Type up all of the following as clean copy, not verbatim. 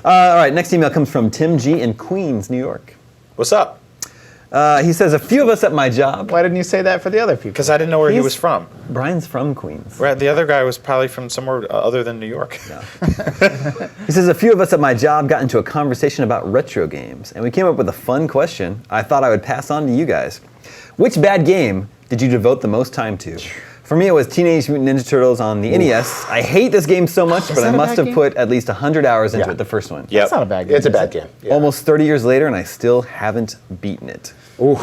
All right, next email comes from Tim G. in Queens, New York. What's up? He says, a few of us at my job. Why didn't you say that for the other people? Because I didn't know where he was from. Brian's from Queens. Right, the other guy was probably from somewhere other than New York. No. He says, a few of us at my job got into a conversation about retro games, and we came up with a fun question I thought I would pass on to you guys. Which bad game did you devote the most time to? For me, it was Teenage Mutant Ninja Turtles on the NES. I hate this game so much, but I must have put at least 100 hours into it, the first one. Yeah, That's not a bad game. It's a bad game. Yeah. Almost 30 years later, and I still haven't beaten it. Ooh.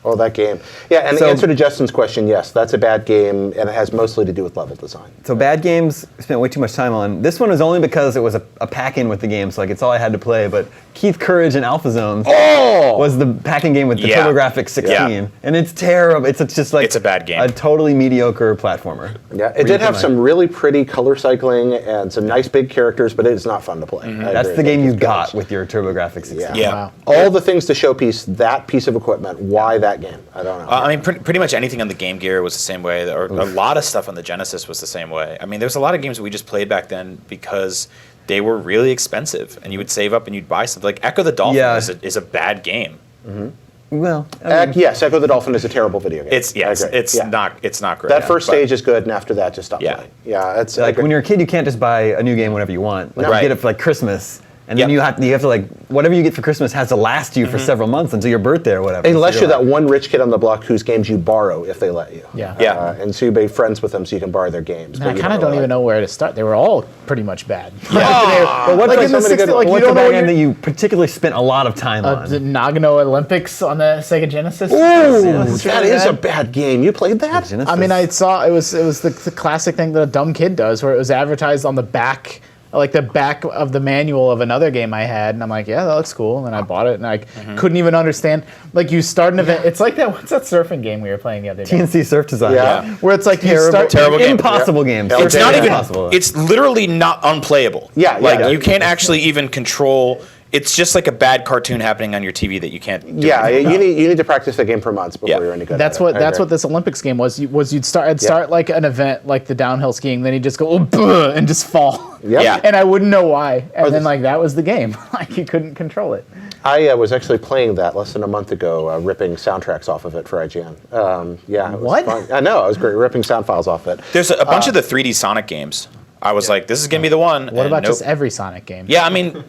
Oh, that game. Yeah, and the answer to Justin's question, yes, that's a bad game, and it has mostly to do with level design. So bad games, I spent way too much time on. This one was only because it was a pack-in with the game, so like it's all I had to play, but Keith Courage and Alpha Zones was the pack-in game with the TurboGrafx 16, and it's terrible. It's just like it's a bad game. A totally mediocre platformer. Yeah, it did have some really pretty color cycling and some nice big characters, but it's not fun to play. That's the game you got with your TurboGrafx 16. Yeah. Wow. All the things to showpiece that piece of equipment. Why that game? I don't know. I mean, pretty much anything on the Game Gear was the same way, or a lot of stuff on the Genesis was the same way. I mean, there's a lot of games that we just played back then because they were really expensive, and you would save up and you'd buy something. Like Echo the Dolphin is a bad game. Well, I mean, yes, Echo the Dolphin is a terrible video game. It's not great. That first stage is good, and after that, just stop playing. Yeah, it's like when you're a kid, you can't just buy a new game whenever you want. Like you get it for like Christmas. And then you have to like, whatever you get for Christmas has to last you for several months until your birthday or whatever. Unless you're that one rich kid on the block whose games you borrow if they let you. Yeah. And so you be friends with them so you can borrow their games. I kind of don't even know where to start. They were all pretty much bad. But what's Like like in the so many 60s, good, like, you what's a don't know bad what game that you're- you particularly spent a lot of time on? The Nagano Olympics on the Sega Genesis. Ooh, That's that really is a bad. bad game. You played that? Genesis. I mean, I saw it was the classic thing that a dumb kid does, where it was advertised on the back, like the back of the manual of another game I had, and I'm like, yeah, that looks cool, and then I bought it, and I couldn't even understand. Like you start an event, it's like that. What's that surfing game we were playing the other day? TNC Surf Design. Yeah. Where it's like terrible game. Impossible game. It's not even. Impossible. It's literally not unplayable. Yeah. You can't actually even control. It's just like a bad cartoon happening on your TV that you can't. Do Yeah, anything you about. need to practice the game for months before you're any good. That's at it. what I that's agree. what this Olympics game was. You'd start like an event like the downhill skiing, then you'd just go and just fall. Yep. Yeah. And I wouldn't know why. And then like that was the game. Like you couldn't control it. I was actually playing that less than a month ago, ripping soundtracks off of it for IGN. It was What? fun. I know, I was great ripping sound files off it. There's a bunch of the 3D Sonic games. I was like, this is gonna be the one. What about just every Sonic game? Yeah, I mean,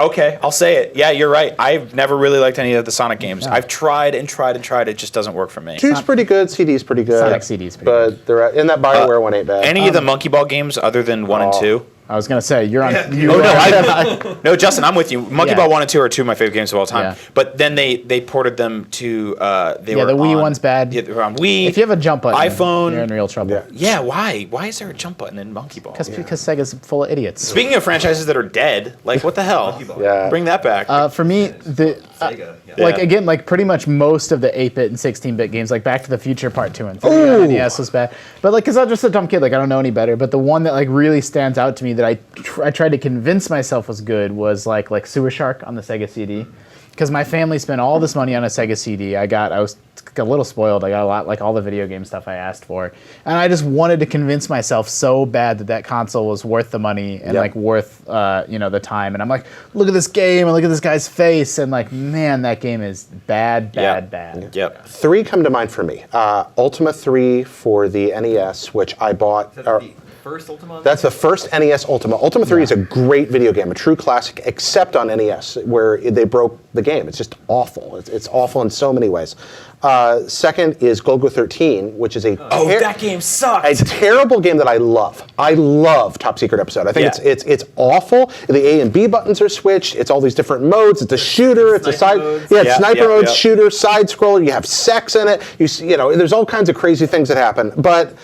okay, I'll say it. Yeah, you're right. I've never really liked any of the Sonic games. I've tried and tried and tried. It just doesn't work for me. 2's pretty good, CD's pretty good. Sonic CD's pretty but they're in that BioWare one ain't bad. Any of the Monkey Ball games other than 1 and 2? I was gonna say you're on. No, Justin, I'm with you. Monkey Ball 1 and 2 are two of my favorite games of all time. Yeah. But then they ported them to. They were the Wii on, one's bad. Yeah, they were on Wii. If you have a jump button, iPhone. you're in real trouble. Yeah. Yeah, why? Why is there a jump button in Monkey Ball? Because Sega's full of idiots. Speaking of franchises that are dead, like what the hell? Yeah. Bring that back. For me, like Yeah. again, like pretty much most of the 8-bit and 16-bit games, like Back to the Future Part 2 and 3 on NES was bad. But like, cause I'm just a dumb kid, like I don't know any better. But the one that like really stands out to me that I tried to convince myself was good was like Sewer Shark on the Sega CD. Because my family spent all this money on a Sega CD. I was a little spoiled. I got a lot, like all the video game stuff I asked for. And I just wanted to convince myself so bad that console was worth the money and like worth, the time. And I'm like, look at this game and look at this guy's face. And like, man, that game is bad. Yep. 3 come to mind for me. Ultima 3 for the NES, which I bought. First Ultima? That's the first NES Ultima. Ultima 3 is a great video game, a true classic, except on NES, where they broke the game. It's just awful. It's awful in so many ways. Second is Golgo 13, which is that game sucked. a terrible game that I love. I love Top Secret Episode. I think it's awful. The A and B buttons are switched. It's all these different modes. It's a shooter. It's a side. modes. Sniper mode, shooter, side scroller. You have sex in it. There's all kinds of crazy things that happen. But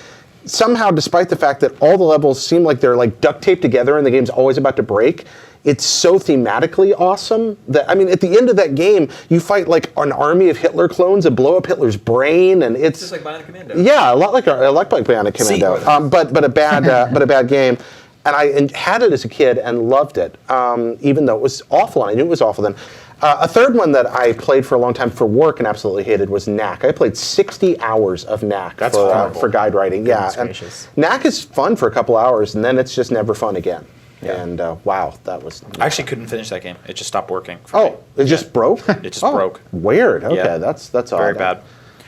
somehow, despite the fact that all the levels seem like they're like duct taped together and the game's always about to break, it's so thematically awesome that, I mean, at the end of that game, you fight like an army of Hitler clones and blow up Hitler's brain, and it's Just like Bionic Commando. Yeah, a lot like Bionic Commando, but a bad game. And I had it as a kid and loved it, even though it was awful, and I knew it was awful then. A third one that I played for a long time for work and absolutely hated was Knack. I played 60 hours of Knack for guide writing. Goodness and gracious. Knack is fun for a couple hours, and then it's just never fun again. Yeah. And wow, that was. I actually couldn't finish that game. It just stopped working. For Oh, me. it just broke. It just broke. Weird. Okay, Yeah. that's Very odd. bad.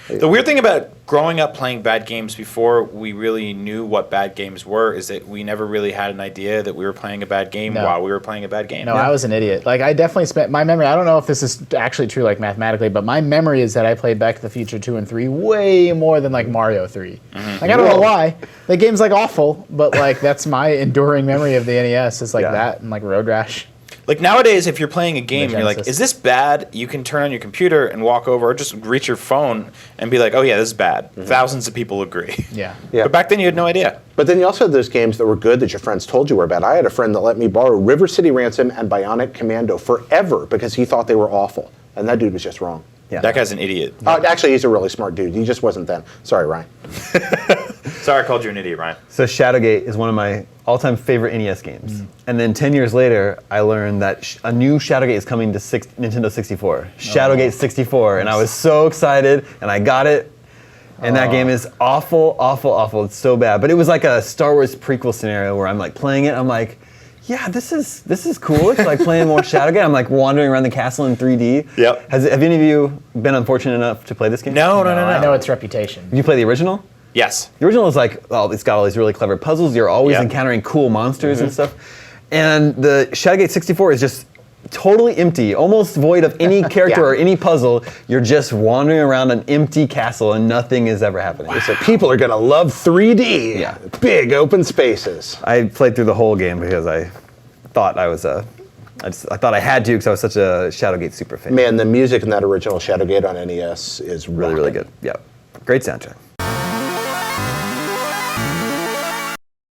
The weird thing about growing up playing bad games before we really knew what bad games were is that we never really had an idea that we were playing a bad game No. while we were playing a bad game. No, I was an idiot. Like, I definitely spent my memory. I don't know if this is actually true, like mathematically, but my memory is that I played Back to the Future 2 and 3 way more than like Mario 3. Like, I don't know why. The game's like awful, but like that's my enduring memory of the NES is like Yeah. that and like Road Rash. Like nowadays, if you're playing a game and you're like, Genesis. is this bad? You can turn on your computer and walk over or just reach your phone and be like, oh yeah, this is bad. Thousands of people agree. Yeah. Yeah. But back then you had no idea. But then you also had those games that were good that your friends told you were bad. I had a friend that let me borrow River City Ransom and Bionic Commando forever because he thought they were awful, and that dude was just wrong. Yeah. That guy's an idiot. Actually, he's a really smart dude. He just wasn't then. Sorry, Ryan. Sorry I called you an idiot, Ryan. So Shadowgate is one of my all-time favorite NES games. And then 10 years later, I learned that a new Shadowgate is coming to Nintendo 64. Shadowgate 64, and I was so excited, and I got it. And that game is awful, awful, awful. It's so bad. But it was like a Star Wars prequel scenario where I'm like playing it. I'm like, yeah, this is cool. It's like playing more Shadowgate. I'm like wandering around the castle in 3D. Yep. Have any of you been unfortunate enough to play this game? No. I know its reputation. Did you play the original? Yes. The original is like, oh, it's got all these really clever puzzles. You're always Yeah. encountering cool monsters and stuff. And the Shadowgate 64 is just totally empty, almost void of any character Yeah. or any puzzle. You're just wandering around an empty castle and nothing is ever happening. So people are going to love 3D. Yeah. Big open spaces. I played through the whole game because I thought I was I thought I had to because I was such a Shadowgate super fan. Man, the music in that original Shadowgate on NES is Really, really rocking. good. Yeah. Great soundtrack.